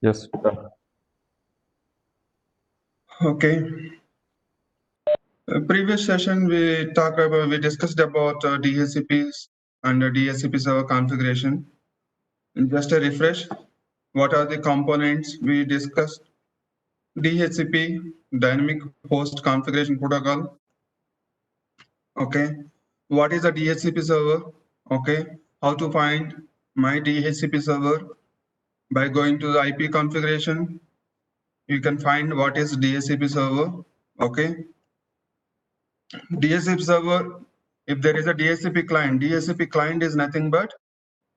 Yes, done. Okay. Previous session we discussed about DHCPs and DHCP server configuration. Just a refresh. What are the components we discussed? DHCP, Dynamic Host Configuration Protocol. Okay. What is a DHCP server? Okay. How to find my DHCP server? By going to the IP configuration, you can find what is DHCP server. Okay. DHCP server, if there is a DHCP client is nothing but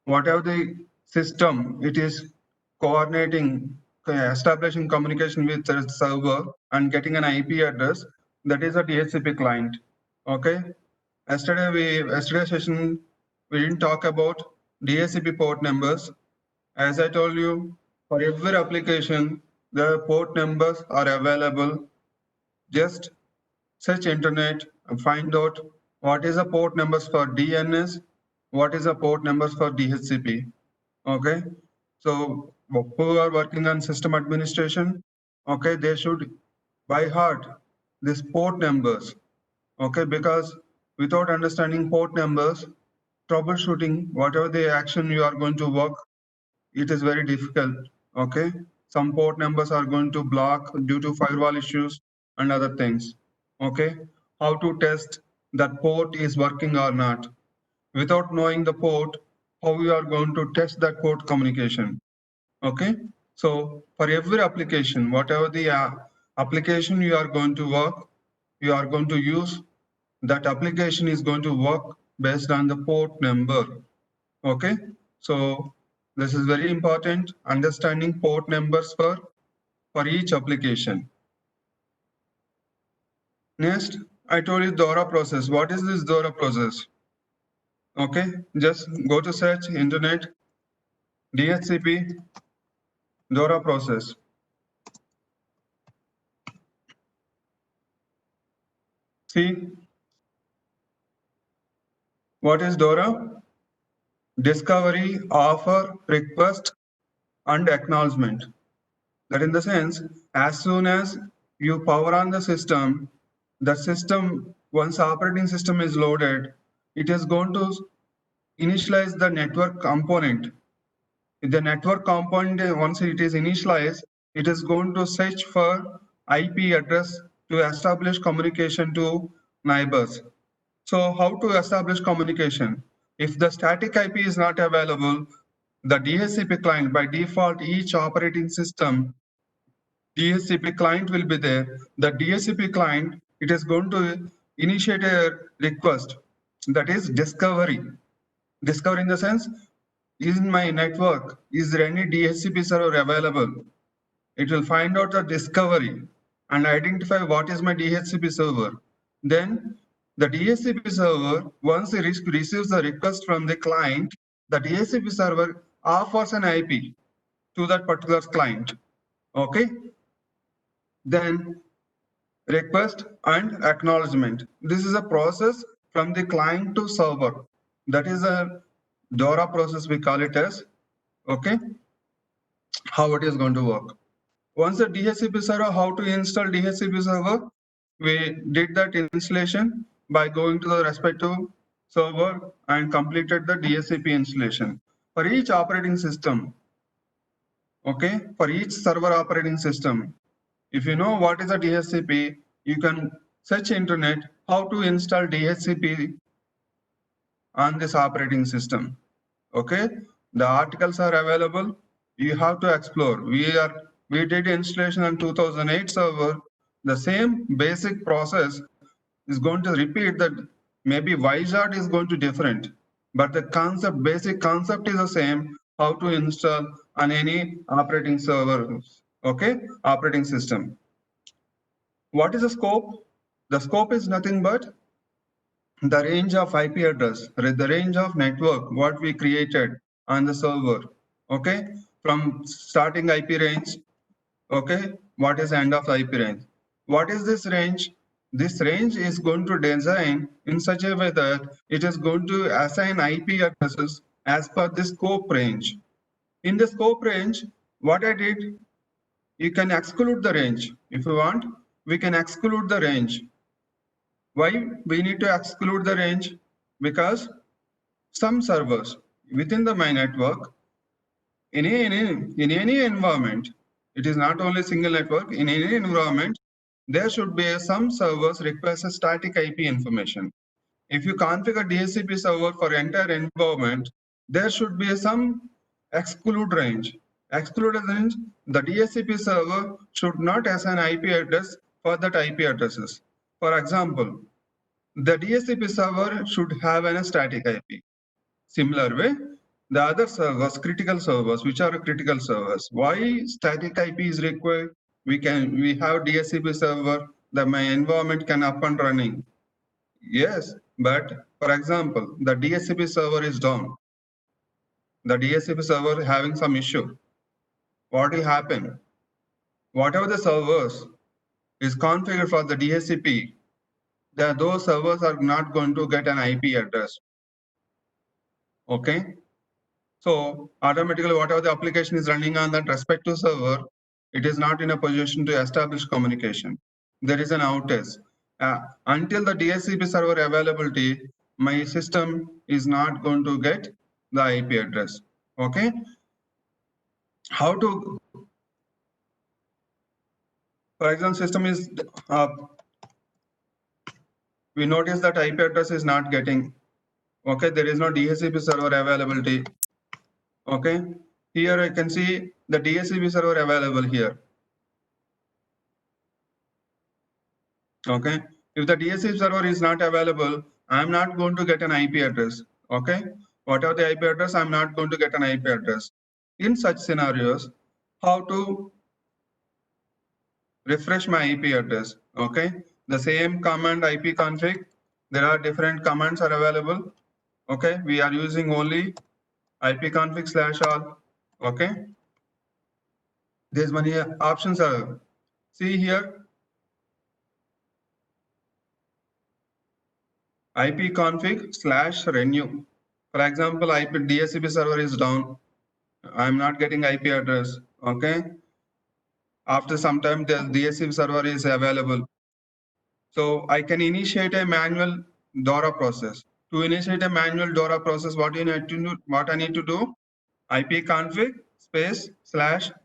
whatever the system it is coordinating, establishing communication with the server and getting an IP address, that is a DHCP client. Okay. Yesterday session we didn't talk about DHCP port numbers. As I told you, for every application, the port numbers are available. Just search internet and find out what is the port numbers for DNS, what is the port numbers for DHCP. Okay, so who are working on system administration, okay, they should by heart these port numbers. Okay, because without understanding port numbers, troubleshooting whatever the action you are going to work, it is very difficult. Okay, some port numbers are going to block due to firewall issues and other things. Okay, how to test that port is working or not? Without knowing the port, how you are going to test that port communication? Okay, so for every application, whatever the application you are going to work, you are going to use, that application is going to work based on the port number. Okay, so this is very important, understanding port numbers for each application. Next, I told you DORA process. What is this DORA process? Okay, just go to search internet, DHCP DORA process. See, what is DORA? Discovery, offer, request, and acknowledgement. That in the sense, as soon as you power on the system, once operating system is loaded, it is going to initialize the network component. The network component, once it is initialized, it is going to search for IP address to establish communication to neighbors. So how to establish communication? If the static IP is not available, the DHCP client, by default, each operating system, DHCP client will be there. The DHCP client, it is going to initiate a request, that is discovery. Discover in the sense, in my network, is there any DHCP server available? It will find out the discovery and identify what is my DHCP server. Then the DHCP server, once it receives the request from the client, the DHCP server offers an IP to that particular client. Okay. Then request and acknowledgement. This is a process from the client to server. That is a DORA process, we call it as. Okay, how it is going to work. Once the DHCP server, how to install DHCP server? We did that installation by going to the respective server and completed the DHCP installation. For each operating system, okay, for each server operating system, if you know what is a DHCP, you can search internet how to install DHCP on this operating system. Okay, the articles are available. You have to explore. We did installation on 2008 server. The same basic process is going to repeat. That maybe Vizard is going to different, but the concept, basic concept is the same. How to install on any operating server. Okay, operating system. What is the scope? The scope is nothing but the range of IP address, the range of network, what we created on the server. Okay, from starting IP range. Okay, what is end of IP range? What is this range? This range is going to design in such a way that it is going to assign IP addresses as per the scope range. In the scope range, what I did, you can exclude the range. If you want, we can exclude the range. Why we need to exclude the range? Because some servers within the my network, in any environment, it is not only single network, in any environment, there should be some servers request a static IP information. If you configure DHCP server for entire environment, there should be some exclude range. Exclude range, the DHCP server should not assign IP address for that IP addresses. For example, the DHCP server should have a static IP. Similar way, the other servers, critical servers, which are critical servers. Why static IP is required? We have DHCP server, that my environment can up and running. Yes, but for example, the DHCP server is down. The DHCP server having some issue. What will happen? Whatever the servers is configured for the DHCP, those servers are not going to get an IP address. Okay. So automatically, whatever the application is running on that respective server, it is not in a position to establish communication. There is an outage. Until the DHCP server availability, my system is not going to get the IP address. Okay. How to, for example, system is, we notice that IP address is not getting. Okay, there is no DHCP server availability. Okay, here I can see the DHCP server available here. Okay, if the DHCP server is not available, I'm not going to get an IP address. Okay, whatever the IP address, I'm not going to get an IP address. In such scenarios, how to refresh my IP address? Okay, the same command ipconfig, there are different commands are available. Okay, we are using only ipconfig/all. Okay, there's many options are. See here, ipconfig/renew. For example, IP DHCP server is down. I'm not getting IP address. Okay, after some time, the DHCP server is available. So I can initiate a manual DORA process. To initiate a manual DORA process, what I need to do, ipconfig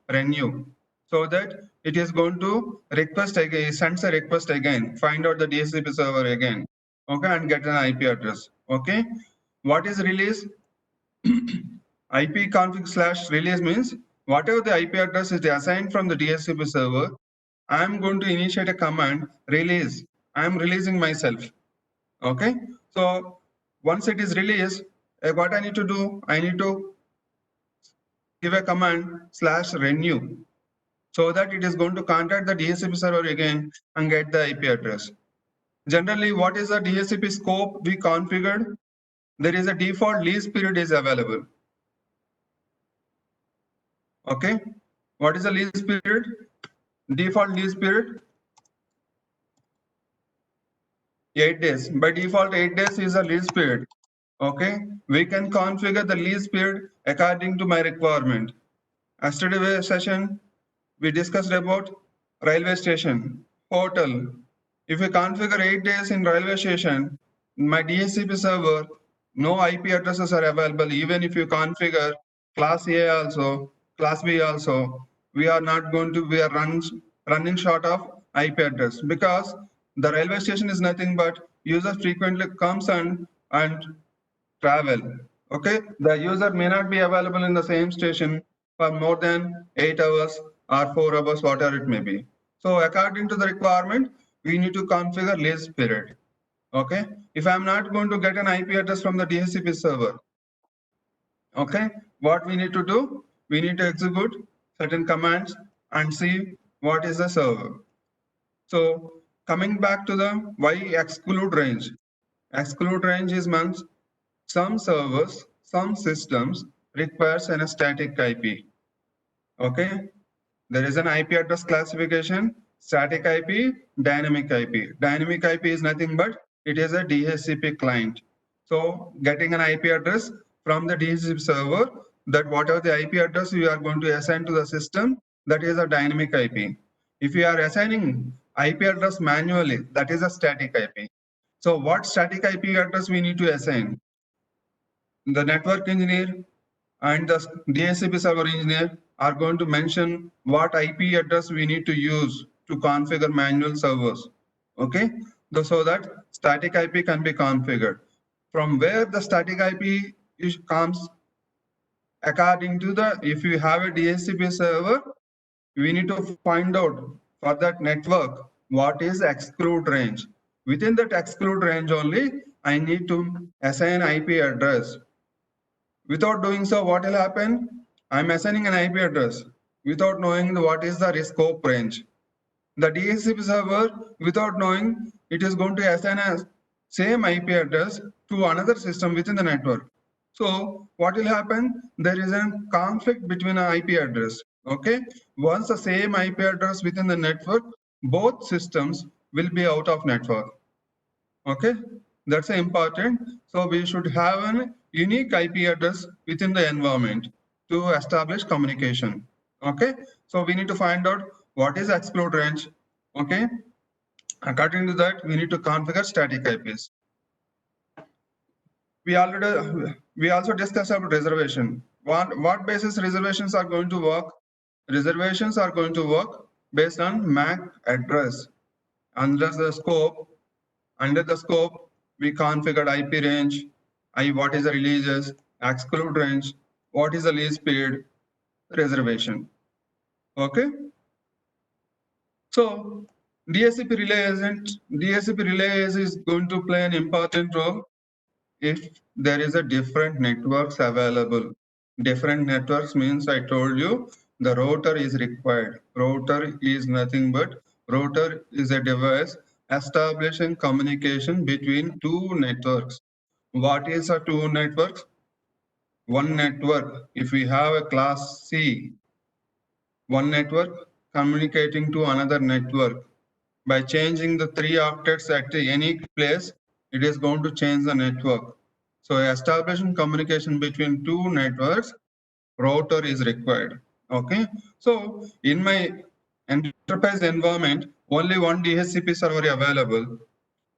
/renew, so that it is going to request again, sends a request again, find out the DHCP server again, okay, and get an IP address. Okay, what is release? ipconfig/release means whatever the IP address is assigned from the DHCP server, I am going to initiate a command release. I am releasing myself. Okay, so once it is released, what I need to do, I need to give a command /renew, so that it is going to contact the DHCP server again and get the IP address. Generally, what is the DHCP scope we configured? There is a default lease period is available. Okay, what is the lease period? Default lease period 8 days. By default, 8 days is a lease period. Okay, we can configure the lease period according to my requirement. Yesterday session, we discussed about railway station, hotel. If you configure 8 days in railway station, my DHCP server, no IP addresses are available. Even if you configure class A also, class B also, we are not going to, we are running short of IP address, because the railway station is nothing but user frequently comes and travel. Okay, the user may not be available in the same station for more than 8 hours or 4 hours, whatever it may be. So according to the requirement, we need to configure lease period. Okay, if I'm not going to get an IP address from the DHCP server, okay, what we need to do, we need to execute certain commands and see what is the server. So coming back to the why exclude range. Exclude range is means some servers, some systems requires a static IP. Okay, there is an IP address classification, static IP, dynamic IP. Dynamic IP is nothing but it is a DHCP client. So getting an IP address from the DHCP server, that whatever the IP address you are going to assign to the system, that is a dynamic IP. If you are assigning IP address manually, that is a static IP. So what static IP address we need to assign? The network engineer and the DHCP server engineer are going to mention what IP address we need to use to configure manual servers. Okay, so that static IP can be configured. From where the static IP comes, according to the, if you have a DHCP server, we need to find out for that network what is exclude range. Within that exclude range only, I need to assign IP address. Without doing so, what will happen? I'm assigning an IP address without knowing what is the scope range. The DHCP server, without knowing, it is going to assign a same IP address to another system within the network. So what will happen? There is a conflict between an IP address. Okay. Once the same IP address within the network, both systems will be out of network. Okay. That's important. So we should have an unique IP address within the environment to establish communication. Okay. So we need to find out what is exclude range. Okay. According to that, we need to configure static IPs. We also discussed about reservation. What basis reservations are going to work? Reservations are going to work based on MAC address. Under the scope, we configured IP range, what is the releases, exclude range, what is the lease period, reservation. Okay. So DHCP relay is going to play an important role if there is a different networks available. Different networks means, I told you, the router is required. Router is nothing but, router is a device establishing communication between two networks. What is a two networks? One network, if we have a class C, one network communicating to another network. By changing the three octets at any place, it is going to change the network. So establishing communication between two networks, router is required. Okay. So in my enterprise environment, only one DHCP server is available.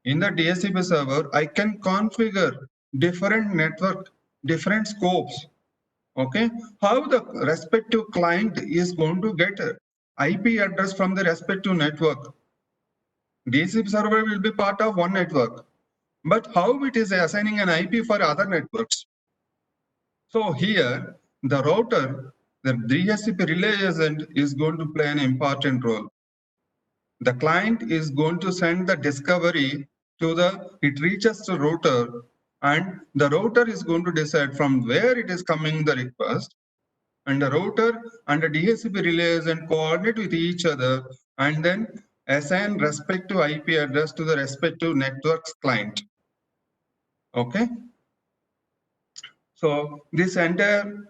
In the DHCP server, I can configure different network, different scopes. Okay. How the respective client is going to get IP address from the respective network. DHCP server will be part of one network, but how it is assigning an IP for other networks? So here, the router, the DHCP relay agent is going to play an important role. The client is going to send the discovery to it reaches the router, and the router is going to decide from where it is coming the request, and the router and the DHCP relay agent coordinate with each other and then assign respective IP address to the respective network's client. Okay. So this entire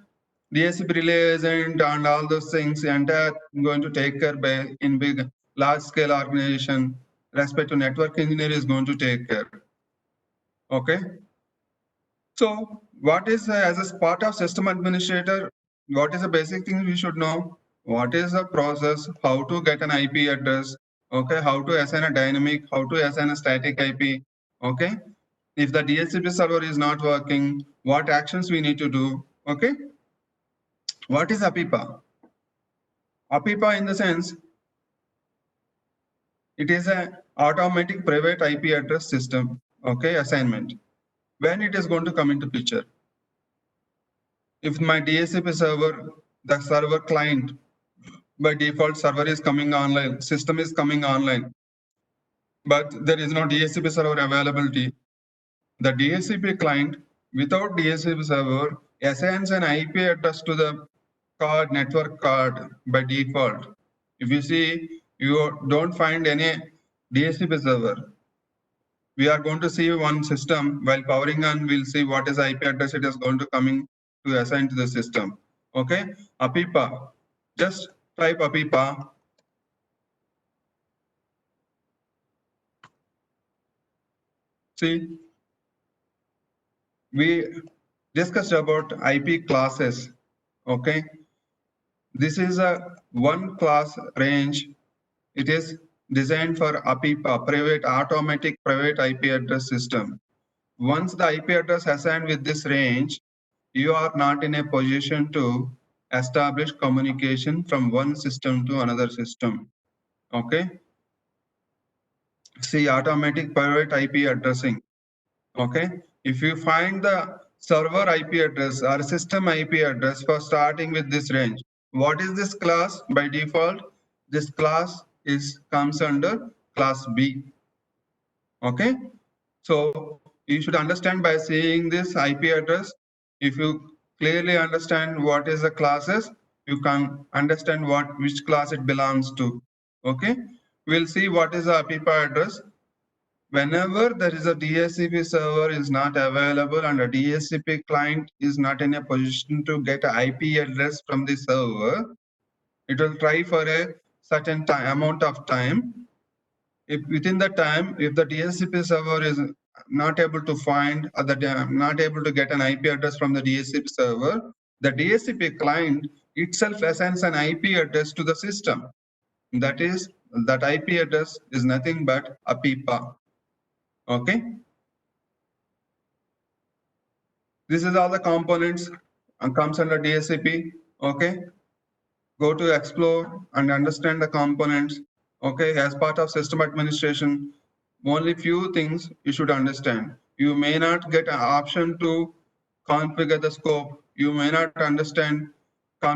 DHCP relay agent and all those things, entire going to take care by in big large scale organization, respective network engineer is going to take care. Okay. So what is as a part of system administrator, what is the basic thing we should know? What is the process? How to get an IP address? Okay, how to assign a dynamic? How to assign a static IP? Okay, if the DHCP server is not working, what actions we need to do? Okay, what is APIPA? APIPA in the sense, it is an automatic private IP address system. Okay, assignment. When it is going to come into picture? If my DHCP server, the server client, by default server is coming online, system is coming online, but there is no DHCP server availability. The DHCP client without DHCP server assigns an IP address to the card, network card by default. If you see, you don't find any DHCP server. We are going to see one system while powering on, we'll see what is IP address it is going to coming to assign to the system. Okay, APIPA, just type APIPA. See, we discussed about IP classes. Okay, this is a one class range. It is designed for APIPA, private automatic private IP address system. Once the IP address assigned with this range, you are not in a position to establish communication from one system to another system. Okay. See, automatic private IP addressing. Okay. If you find the server IP address or system IP address for starting with this range, what is this class by default? This class comes under class B. Okay. So you should understand by seeing this IP address. If you clearly understand what is the classes, you can understand which class it belongs to. Okay. We'll see what is the APIPA address. Whenever there is a DHCP server is not available and a DHCP client is not in a position to get an IP address from the server, it will try for a certain amount of time. If within the time, if the DHCP server is not able to find or not able to get an IP address from the DHCP server, the DHCP client itself assigns an IP address to the system. That is, that IP address is nothing but a PIPA. Okay. This is all the components comes under DHCP. Okay. Go to explore and understand the components. Okay. As part of system administration, only few things you should understand. You may not get an option to configure the scope. You may not understand,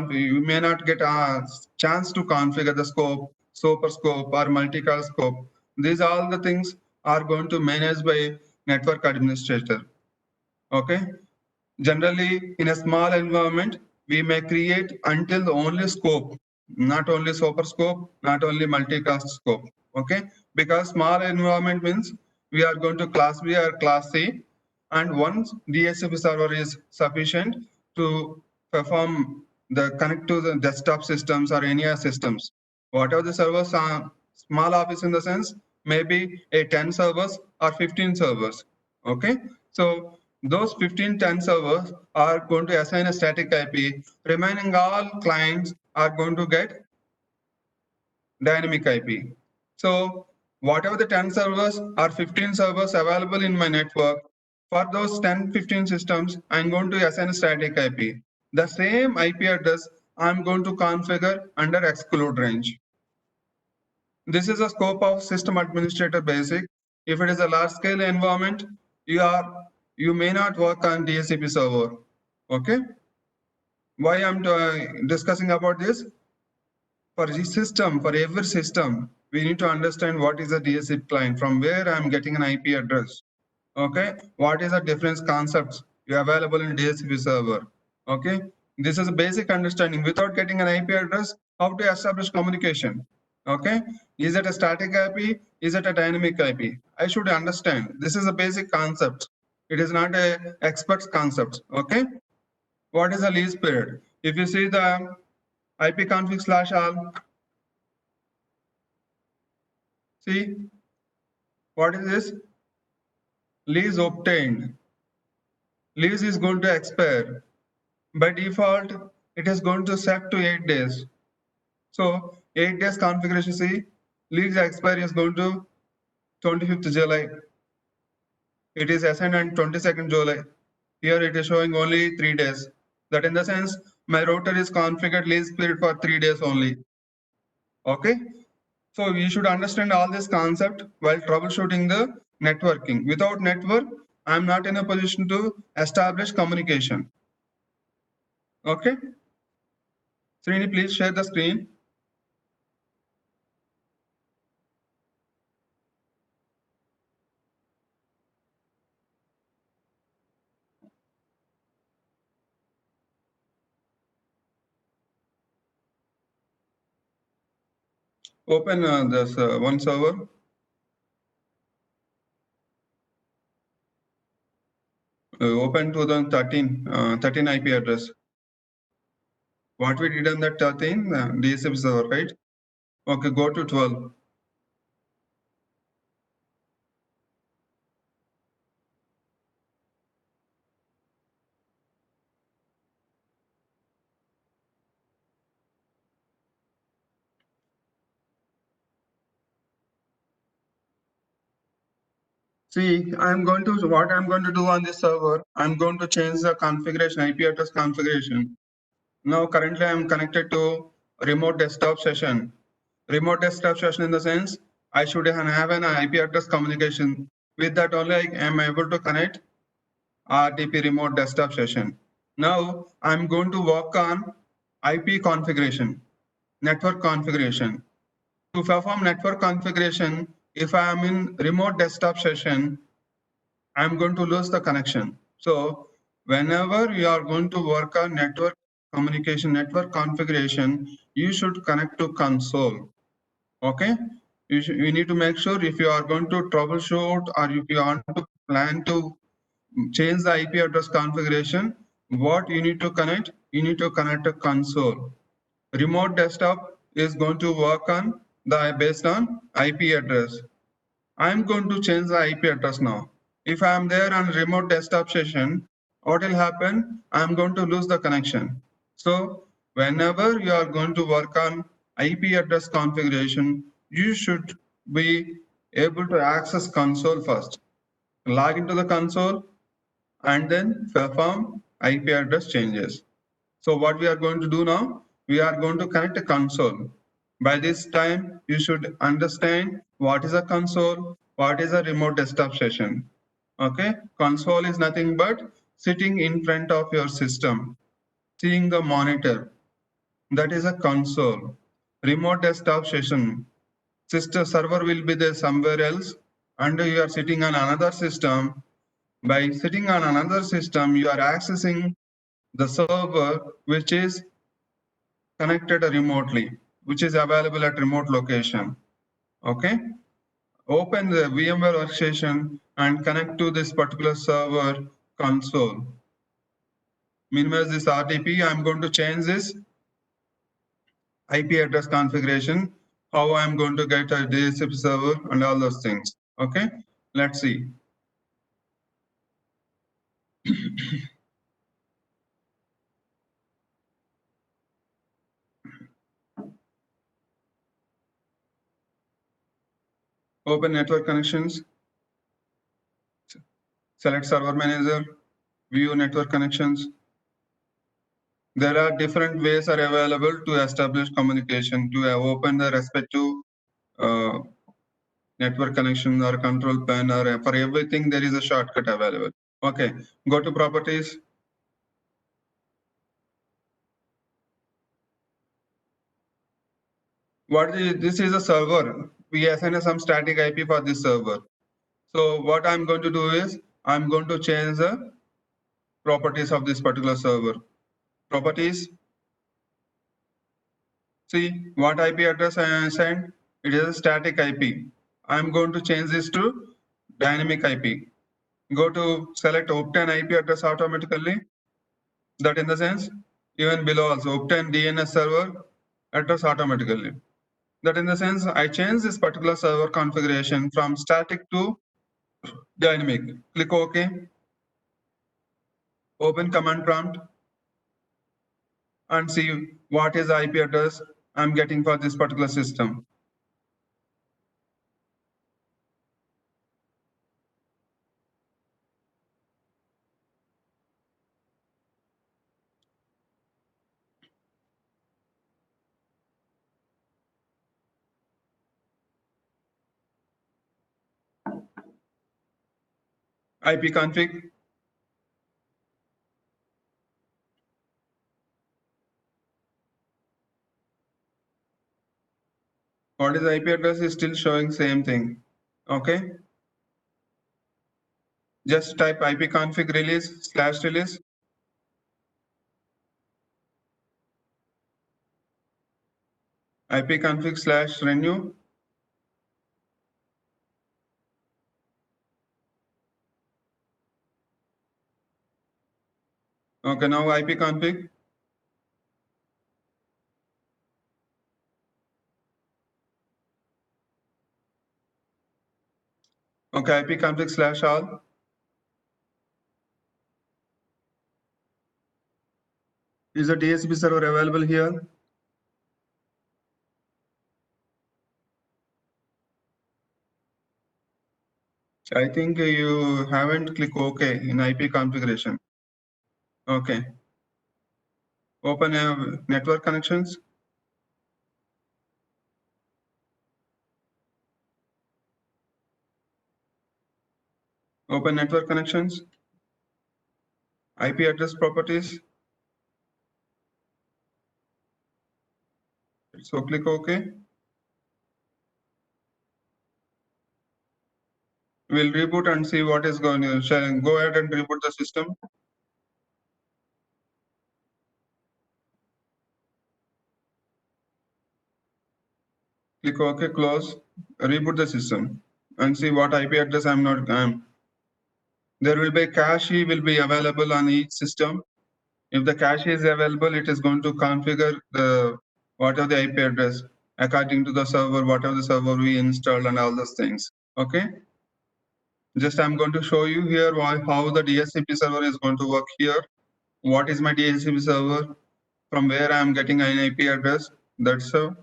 you may not get a chance to configure the scope, super scope or multi-call scope. These all the things are going to manage by network administrator. Okay. Generally, in a small environment, we may create until the only scope, not only super scope, not only multicast scope. Okay, because small environment means we are going to class B or class C, and once DHCP server is sufficient to perform the connect to the desktop systems or any other systems. Whatever the servers are, small office in the sense, maybe a 10 servers or 15 servers. Okay, so those 15 10 servers are going to assign a static IP. Remaining all clients are going to get dynamic IP. So whatever the 10 servers or 15 servers available in my network, for those 10, 15 systems, I'm going to assign a static IP. The same IP address I'm going to configure under exclude range. This is a scope of system administrator basic. If it is a large scale environment, you may not work on DHCP server. Okay. Why I'm discussing about this? For the system, for every system, we need to understand what is a DHCP client, from where I'm getting an IP address. Okay. What is the difference concepts available in DHCP server? Okay. This is a basic understanding. Without getting an IP address, how to establish communication? Okay. Is it a static IP? Is it a dynamic IP? I should understand. This is a basic concept. It is not a expert concept. Okay. What is the lease period? If you see the ipconfig/all, see what is this? Lease obtained. Lease is going to expire. By default, it is going to set to 8 days. So 8 days configuration, see, lease expiry is going to 25th July. It is assigned on 22nd July. Here it is showing only 3 days. That in the sense, my router is configured lease period for 3 days only. Okay. So you should understand all this concept while troubleshooting the networking. Without network, I'm not in a position to establish communication. Okay. Srini, please share the screen. Open this one server. Open 2013 13 IP address. What we did on that 13 DHCP server, right? Okay, go to 12. See, what I'm going to do on this server, I'm going to change the configuration, IP address configuration. Now currently I'm connected to remote desktop session. Remote desktop session in the sense I should have an IP address communication. With that only I am able to connect RDP remote desktop session. Now I'm going to work on IP configuration, network configuration. To perform network configuration, if I am in remote desktop session, I'm going to lose the connection. So whenever you are going to work on network communication, network configuration, you should connect to console. Okay. You need to make sure if you are going to troubleshoot or if you want to plan to change the IP address configuration, what you need to connect? You need to connect a console. Remote desktop is going to work on the based on IP address. I'm going to change the IP address now. If I'm there on remote desktop session, what will happen? I'm going to lose the connection. So whenever you are going to work on IP address configuration, you should be able to access console first. Log into the console and then perform IP address changes. So what we are going to do now, we are going to connect a console. By this time, you should understand what is a console, what is a remote desktop session. Okay, console is nothing but sitting in front of your system, seeing the monitor. That is a console. Remote desktop session, system server will be there somewhere else, and you are sitting on another system. By sitting on another system, you are accessing the server which is connected remotely, which is available at remote location. Okay. Open the VMware workstation and connect to this particular server console. Minimize this RDP. I'm going to change this IP address configuration, how I'm going to get a DHCP server and all those things. Okay. Let's see. Open network connections. Select server manager. View network connections. There are different ways are available to establish communication, to open the respective uh, network connection or control pan, or for everything there is a shortcut available. Okay, go to properties. This is a server. We assign some static IP for this server. So what I'm going to do is I'm going to change the properties of this particular server. Properties. See what IP address I assigned. It is a static IP. I'm going to change this to dynamic IP. Go to select obtain IP address automatically. That in the sense, even below also obtain DNS server address automatically. That in the sense, I change this particular server configuration from static to dynamic. Click OK. Open command prompt and see what is the IP address I'm getting for this particular system. IP config. What is the IP address is still showing same thing. Okay. Just type IP config release / release. IP config / renew. Okay, now IP config. Okay, IP config / all. Is the DHCP server available here? I think you haven't clicked OK in IP configuration. Okay. Open network connections. Open network connections. IP address properties. So click OK. We'll reboot and see what is going on. Go ahead and reboot the system. Click OK, close, reboot the system and see what IP address there will be cache will be available on each system. If the cache is available, it is going to configure the whatever the IP address according to the server, whatever the server we installed and all those things. Okay. Just I'm going to show you here how the DHCP server is going to work here. What is my DHCP server? From where I am getting an IP address? That's a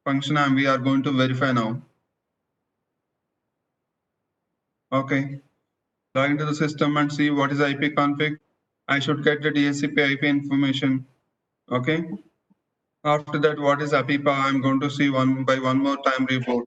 function we are going to verify now. Okay. Log into the system and see what is IP config. I should get the DHCP IP information. Okay. After that, what is APIPA? I'm going to see one by one more time report.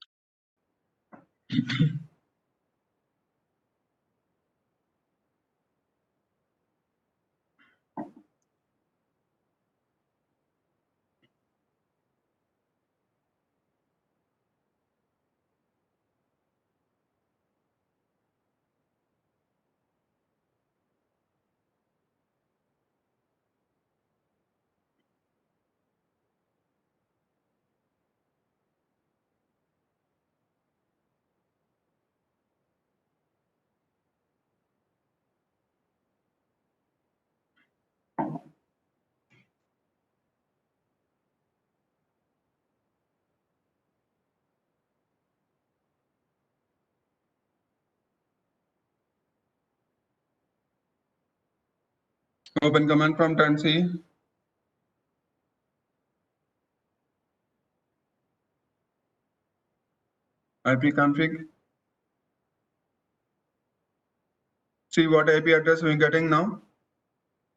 Open command prompt and see. IP config. See what IP address we're getting now.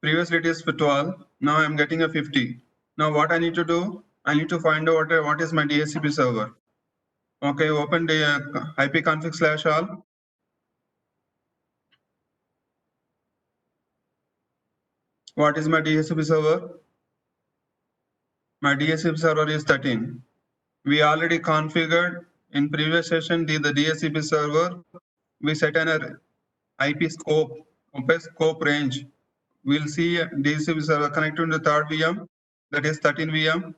Previously it is for 12. Now I'm getting a 50. Now what I need to do? I need to find out what is my DHCP server. Okay, open the IP config / all. What is my DHCP server? My DHCP server is 13. We already configured in previous session the DHCP server. We set an IP scope, scope range. We'll see DHCP server connected to the third VM, that is 13 VM.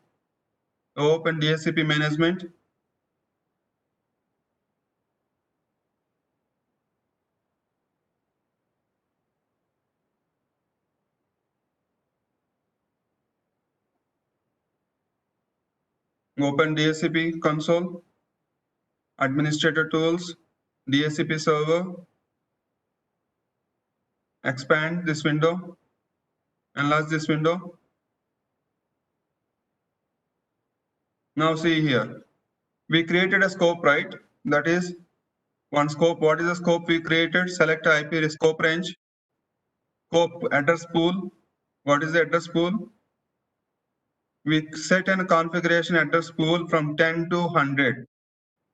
Open DHCP management. Open DHCP console, administrator tools, DHCP server. Expand this window, enlarge this window. Now see here, we created a scope, right? That is one scope. What is the scope we created? Select IP scope range, scope address pool. What is the address pool? We set a configuration address pool from 10 to 100.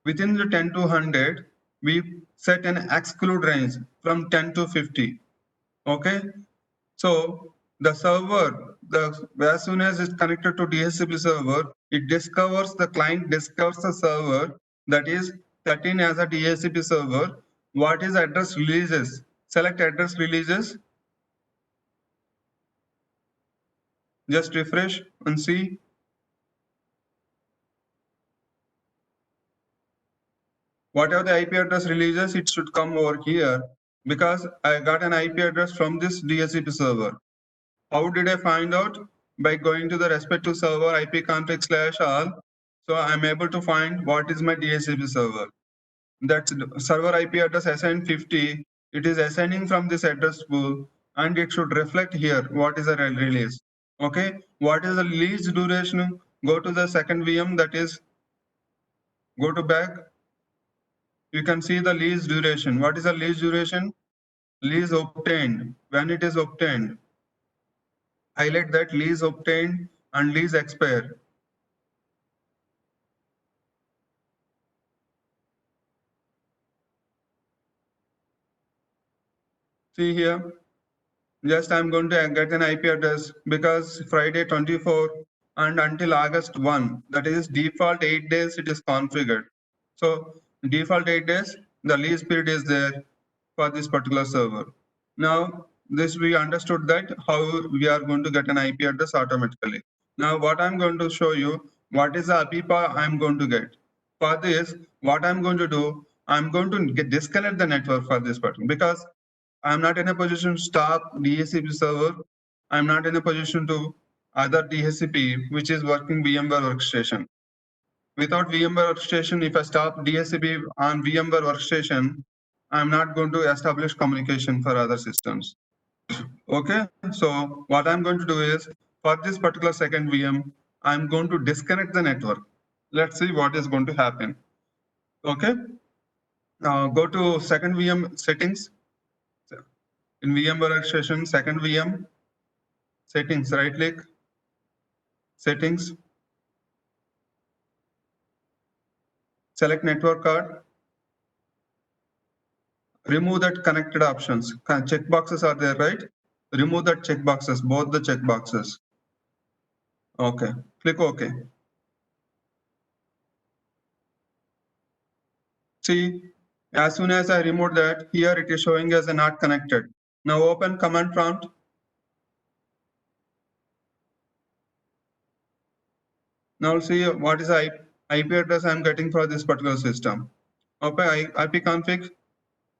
Within the 10 to 100, we set an exclude range from 10 to 50. Okay. So the server, as soon as it's connected to DHCP server, the client discovers the server that is 13 as a DHCP server. What is address releases? Select address releases. Just refresh and see. Whatever the IP address releases, it should come over here because I got an IP address from this DHCP server. How did I find out? By going to the respective server IP config / all. So I'm able to find what is my DHCP server. That server IP address assigned 50. It is assigning from this address pool and it should reflect here what is the release. Okay, what is the release duration? Go to the second VM, that is go to back. you can see the lease duration. What is the lease duration? Lease obtained. When it is obtained, highlight that lease obtained and lease expire. See here, just I'm going to get an IP address because Friday 24 and until August 1, that is default 8 days it is configured. So default 8 days, the lease period is there for this particular server. Now this we understood that how we are going to get an IP address automatically. Now what I'm going to show you, what is the APIPA I'm going to get. For this, what I'm going to do, I'm going to disconnect the network for this button because I'm not in a position to stop DHCP server. I'm not in a position to other DHCP, which is working VMware workstation. Without VMware workstation, if I stop DHCP on VMware workstation, I'm not going to establish communication for other systems. Okay, so what I'm going to do is for this particular second VM, I'm going to disconnect the network. Let's see what is going to happen. Okay, go to second VM settings. In VMware workstation, second VM, settings, right click, settings, select network card, remove that connected options. Check boxes are there, right? Remove that check boxes, both the check boxes. Okay, click OK. See, as soon as I remove that, here it is showing as a not connected. Now open command prompt. Now see what is the IP address I'm getting for this particular system. Open IP config.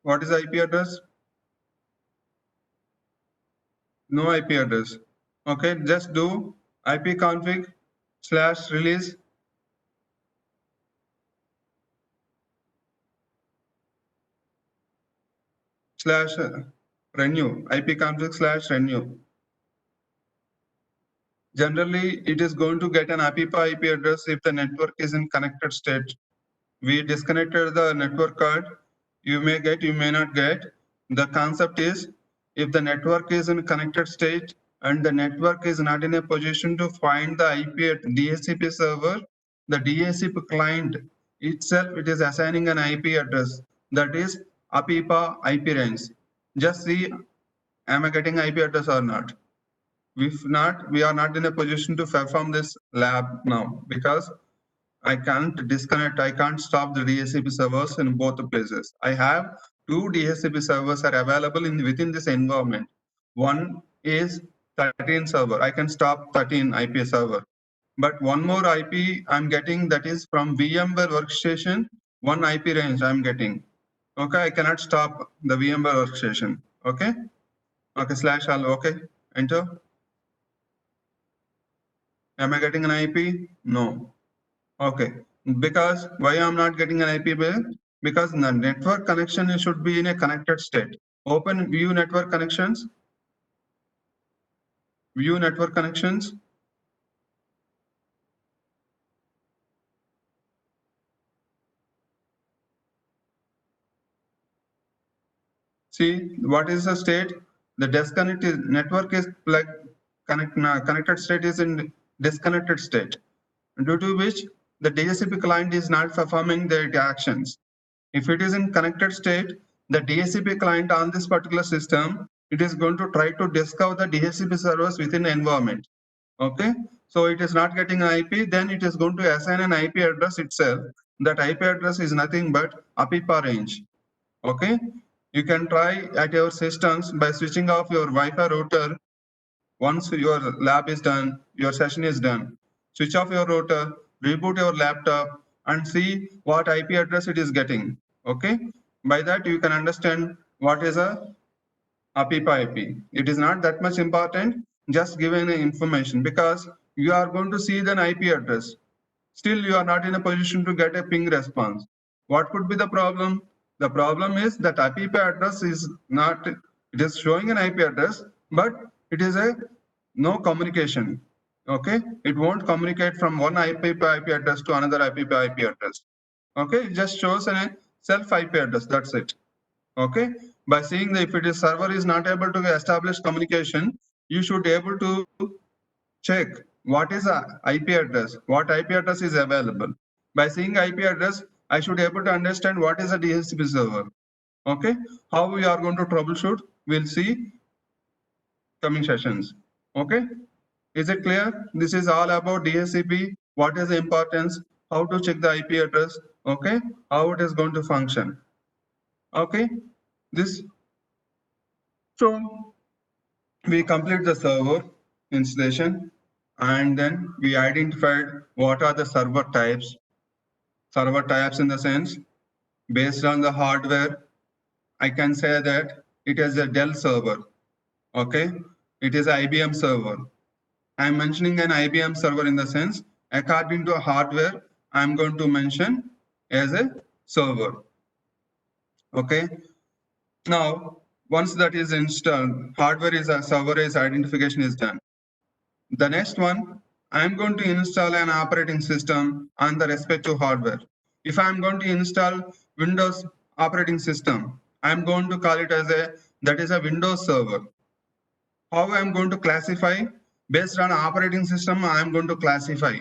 What is the IP address? No IP address. Okay, just do ipconfig / release / renew, ipconfig / renew. Generally, it is going to get an APIPA IP address if the network is in connected state. We disconnected the network card. You may get, you may not get. The concept is if the network is in connected state and the network is not in a position to find the IP at DHCP server, the DHCP client itself, it is assigning an IP address that is APIPA IP range. Just see, am I getting IP address or not? If not, we are not in a position to perform this lab now because I can't disconnect, I can't stop the DHCP servers in both the places. I have two DHCP servers are available within this environment. One is 13 server. I can stop 13 IP server. But one more IP I'm getting that is from VMware workstation, one IP range I'm getting. Okay, I cannot stop the VMware workstation. Okay, okay, / all, okay, enter. Am I getting an IP? No. Okay, because why I'm not getting an IP bill? Because the network connection should be in a connected state. Open view network connections. View network connections. See what is the state? The disconnected network is like connected state is in disconnected state, due to which the DHCP client is not performing their actions. If it is in connected state, the DHCP client on this particular system, it is going to try to discover the DHCP servers within the environment. Okay, so it is not getting an IP, then it is going to assign an IP address itself. That IP address is nothing but APIPA range. Okay, you can try at your systems by switching off your Wi-Fi router. Once your lab is done, your session is done. Switch off your router, reboot your laptop, and see what IP address it is getting. Okay, by that you can understand what is a APIPA IP. It is not that much important, just giving the information because you are going to see the IP address. Still, you are not in a position to get a ping response. What could be the problem? The problem is that IP address is not, it is showing an IP address, but it is a no communication. Okay, it won't communicate from one IP address to another IP address. Okay, it just shows a self IP address. That's it. Okay. By seeing that if it is server is not able to establish communication, you should be able to check what is a IP address, what IP address is available. By seeing IP address, I should be able to understand what is a DHCP server. Okay. How we are going to troubleshoot, we'll see coming sessions. Okay. Is it clear? This is all about DHCP, what is the importance, how to check the IP address, okay, how it is going to function. Okay, this, so we complete the server installation and then we identified what are the server types. Server types in the sense, based on the hardware, I can say that it is a Dell server, okay, it is IBM server. I'm mentioning an IBM server in the sense, according to hardware, I'm going to mention as a server. Okay. Now, once that is installed, hardware is a server is identification is done. The next one, I'm going to install an operating system on the respective hardware. If I'm going to install Windows operating system, I'm going to call it as that is a Windows server. How I'm going to classify? Based on operating system, I'm going to classify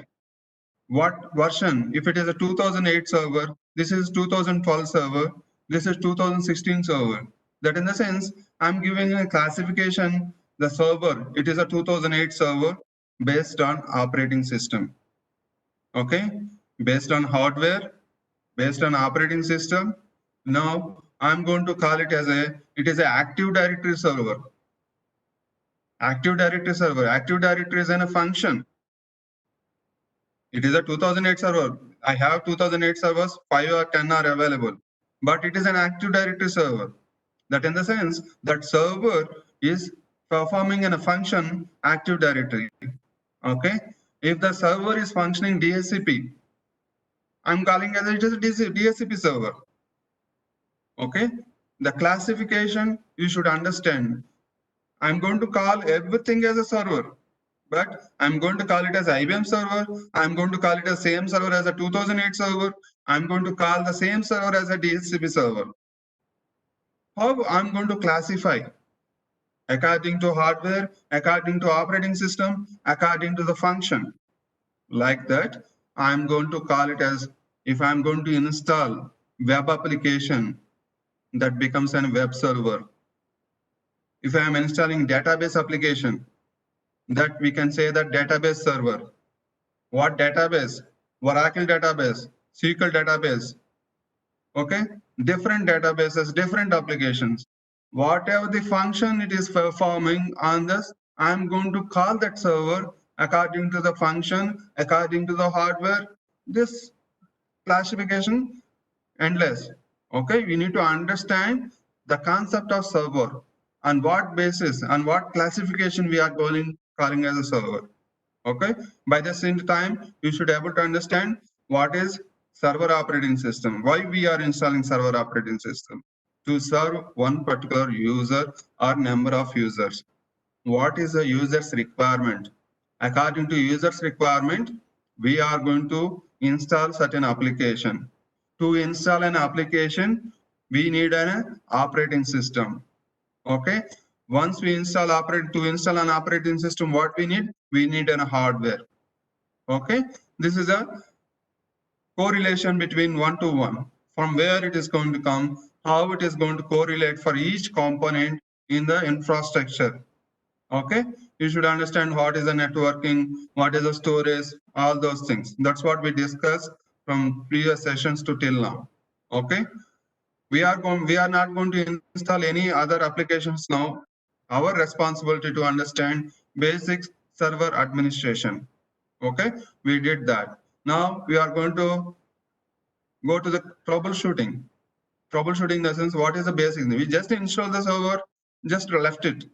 what version. If it is a 2008 server, this is 2012 server, this is 2016 server. That in the sense, I'm giving a classification, the server, it is a 2008 server based on operating system. Okay, based on hardware, based on operating system. Now I'm going to call it as it is an Active Directory server. Active Directory server. Active Directory is a function. It is a 2008 server. I have 2008 servers, 5 or 10 are available, but it is an Active Directory server. That in the sense that server is performing in a function Active Directory. Okay. If the server is functioning DHCP, I'm calling as it is a DHCP server. Okay. The classification you should understand. I'm going to call everything as a server, but I'm going to call it as IBM server. I'm going to call it as same server as a 2008 server. I'm going to call the same server as a DHCP server. How I'm going to classify? According to hardware, according to operating system, according to the function. Like that, I'm going to call it as, if I'm going to install web application, that becomes a web server. If I'm installing database application, that we can say that database server. What database? Oracle database, SQL database. Okay, different databases, different applications. Whatever the function it is performing on this, I'm going to call that server according to the function, according to the hardware. This classification endless. Okay, we need to understand the concept of server, on what basis, on what classification we are calling as a server. Okay, by the same time, you should be able to understand what is server operating system, why we are installing server operating system, to serve one particular user or number of users. What is the user's requirement? According to user's requirement, we are going to install certain application. To install an application, we need an operating system. Okay. Once we install an operating system, what we need? We need a hardware. Okay. This is a correlation between 1 to 1. From where it is going to come, how it is going to correlate for each component in the infrastructure. Okay. You should understand what is the networking, what is the storage, all those things. That's what we discussed from previous sessions to till now. Okay. We are not going to install any other applications now. Our responsibility to understand basic server administration. Okay, we did that. Now we are going to go to the troubleshooting. Troubleshooting in the sense, what is the basic? We just install the server, just left it.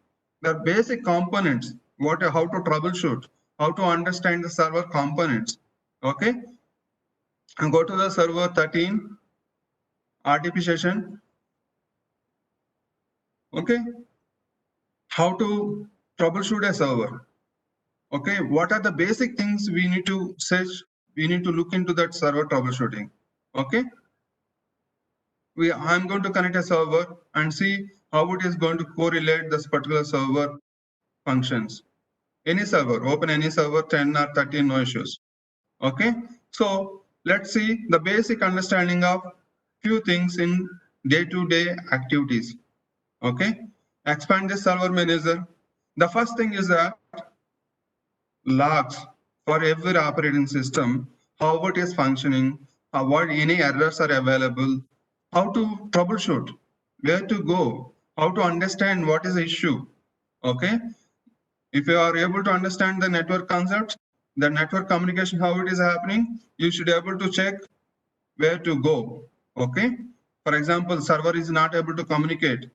The basic components, how to troubleshoot, how to understand the server components. Okay, and go to the server 13 RDP session. Okay, how to troubleshoot a server. Okay, what are the basic things we need to search? We need to look into that server troubleshooting. Okay, I'm going to connect a server and see how it is going to correlate this particular server functions. Any server, open any server, 10 or 13, no issues. Okay, so let's see the basic understanding of few things in day-to-day activities. Okay, expand the server manager. The first thing is that logs for every operating system, how it is functioning, what any errors are available, how to troubleshoot, where to go, how to understand what is the issue. Okay, if you are able to understand the network concepts, the network communication, how it is happening, you should be able to check where to go. Okay, for example, server is not able to communicate,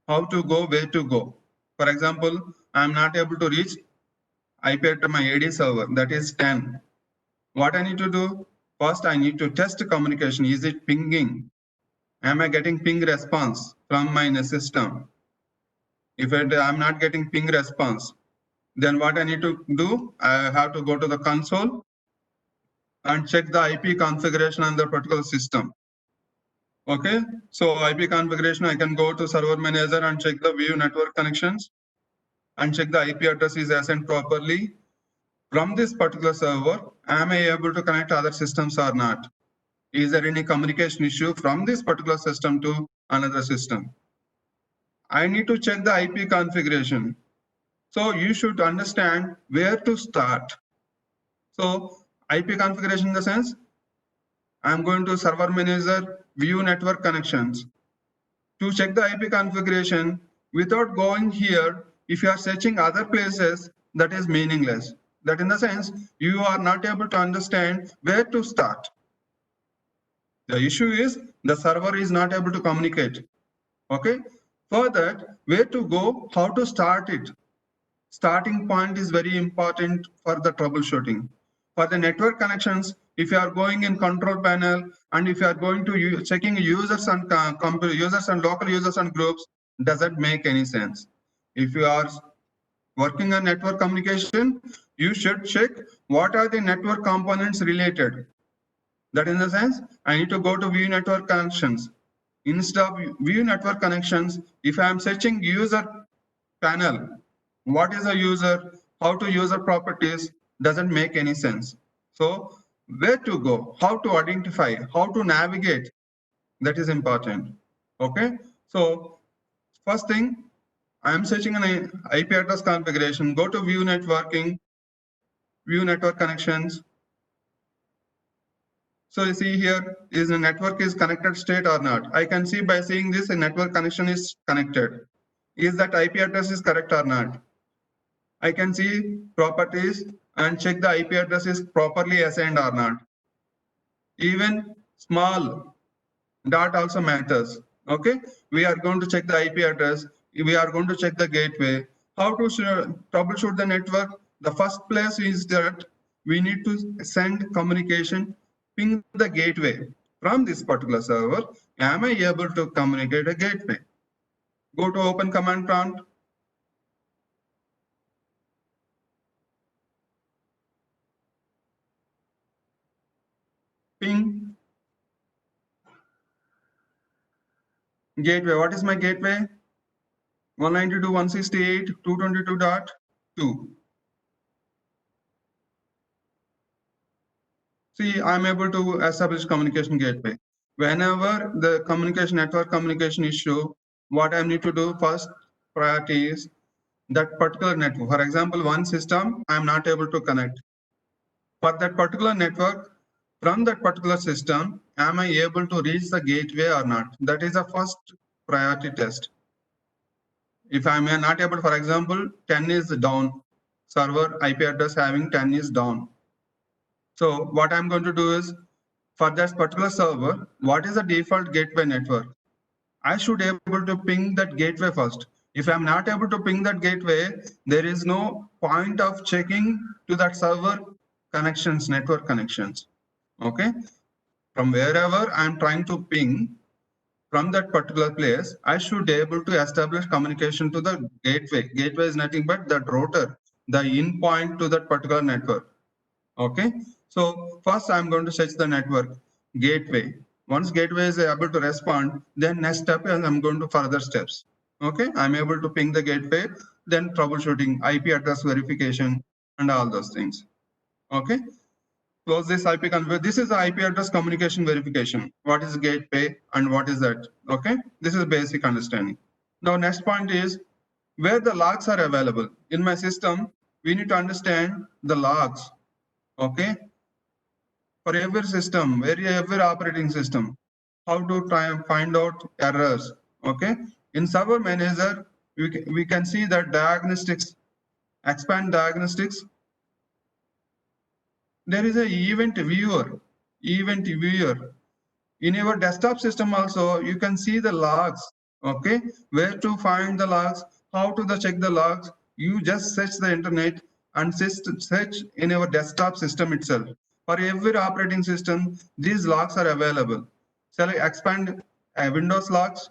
how to go, where to go. For example, I am not able to reach IP address my AD server, that is 10. What I need to do? First, I need to test communication. Is it pinging? Am I getting ping response from my system? If I'm not getting ping response, then what I need to do? I have to go to the console and check the IP configuration on the particular system. Okay, so IP configuration, I can go to server manager and check the view network connections and check the IP address is assigned properly. From this particular server, am I able to connect other systems or not? Is there any communication issue from this particular system to another system? I need to check the IP configuration. So you should understand where to start. So IP configuration in the sense, I'm going to server manager, view network connections. To check the IP configuration, without going here, if you are searching other places, that is meaningless. That in the sense, you are not able to understand where to start. The issue is the server is not able to communicate. Okay. For that, where to go, how to start it. Starting point is very important for the troubleshooting. For the network connections, if you are going in control panel and if you are going to checking users and users and local users and groups, doesn't make any sense. If you are working on network communication, you should check what are the network components related. That in the sense, I need to go to view network connections. Instead of view network connections, if I am searching user panel, what is a user, how to user properties, doesn't make any sense. So where to go, how to identify, how to navigate, that is important. Okay, so first thing, I am searching an IP address configuration, go to view networking, view network connections. So you see here, is the network is connected state or not? I can see by seeing this, a network connection is connected. Is that IP address is correct or not? I can see properties and check the IP address is properly assigned or not. Even small dot also matters. Okay, we are going to check the IP address. We are going to check the gateway. How to troubleshoot the network? The first place is that we need to send communication, ping the gateway from this particular server. Am I able to communicate a gateway? Go to open command prompt. Ping gateway. What is my gateway? 192.168.222.2. See, I'm able to establish communication gateway. Whenever the communication network communication issue, what I need to do first priority is that particular network. For example, one system I'm not able to connect. For that particular network, from that particular system, am I able to reach the gateway or not? That is the first priority test. If I am not able, for example, 10 is down, server IP address having 10 is down. So what I'm going to do is, for that particular server, what is the default gateway network? I should be able to ping that gateway first. If I'm not able to ping that gateway, there is no point of checking to that server connections, network connections. Okay, from wherever I'm trying to ping, from that particular place, I should be able to establish communication to the gateway. Gateway is nothing but that router, the in point to that particular network. Okay, so first I'm going to search the network gateway. Once gateway is able to respond, then next step is I'm going to further steps. Okay, I'm able to ping the gateway, then troubleshooting, IP address verification, and all those things. Okay, close this IP convert. This is the IP address communication verification. What is gateway and what is that? Okay, this is basic understanding. Now next point is where the logs are available. In my system, we need to understand the logs. Okay, for every system, every operating system, how to try and find out errors. Okay, in server manager, we can see that diagnostics, expand diagnostics. There is a event viewer. In your desktop system also, you can see the logs. Okay, where to find the logs, how to check the logs. You just search the internet and search in your desktop system itself. For every operating system, these logs are available. Shall I expand Windows logs?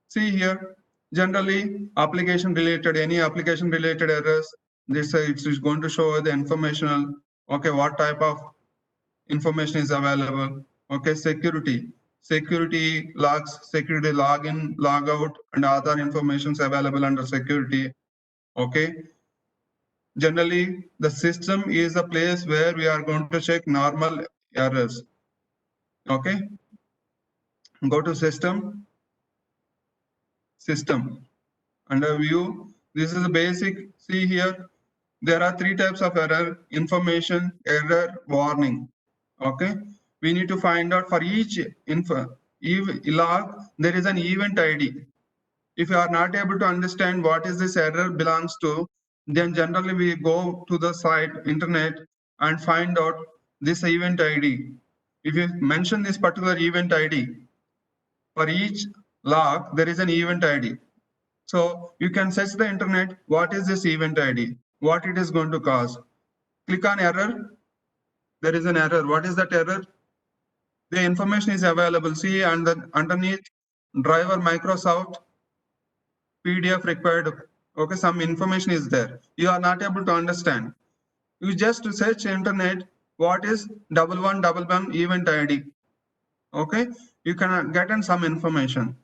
See here, generally application related, any application related errors, this it's going to show the informational. Okay, what type of information is available. Okay, security logs, security login, logout, and other informations available under security. Okay, generally the system is a place where we are going to check normal errors. Okay, go to system under view. This is a basic. See here, there are three types of error: information, error, warning. Okay, we need to find out for each log there is an event ID. If you are not able to understand what is this error belongs to, then generally we go to the site internet and find out this event ID. If you mention this particular event ID, for each log there is an event ID. So you can search the internet, what is this event ID, what it is going to cause. Click on error. There is an error. What is that error? The information is available. See, and then underneath driver Microsoft PDF required. Okay, some information is there. You are not able to understand. You just search internet. What is 1111 event ID? Okay, you can get in some information.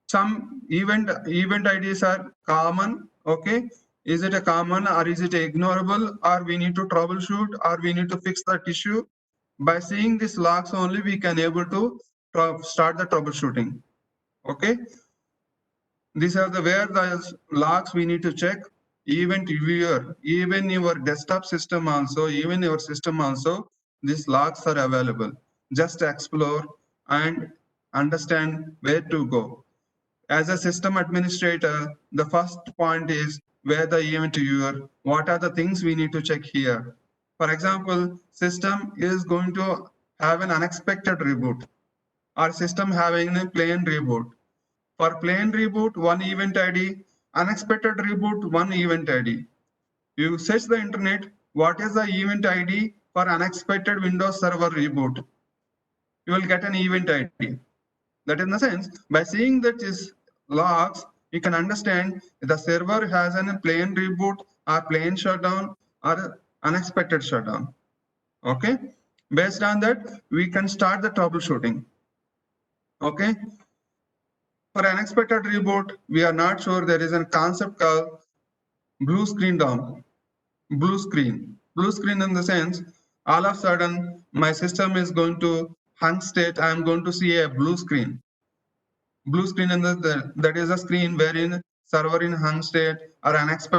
Some event IDs are common. Okay, is it a common or is it ignorable, or we need to troubleshoot, or we need to fix that issue? By seeing these logs only, we can able to start the troubleshooting. Okay, these are the where the logs we need to check. Event viewer, even your desktop system also, even your system also, these logs are available. Just explore and understand where to go. As a system administrator, the first point is where the event viewer, what are the things we need to check here. For example, system is going to have an unexpected reboot, or system having a plain reboot. For plain reboot, one event ID, unexpected reboot, one event ID. You search the internet, what is the event ID for unexpected Windows Server reboot? You will get an event ID. That in the sense, by seeing that is logs, you can understand the server has a plain reboot or plain shutdown or unexpected shutdown. Okay, based on that, we can start the troubleshooting. Okay, for unexpected reboot, we are not sure. There is a concept called blue screen down. Blue screen in the sense, all of a sudden my system is going to hung state. I am going to see a blue screen. Blue screen in that is a screen wherein server in hung state or unexpected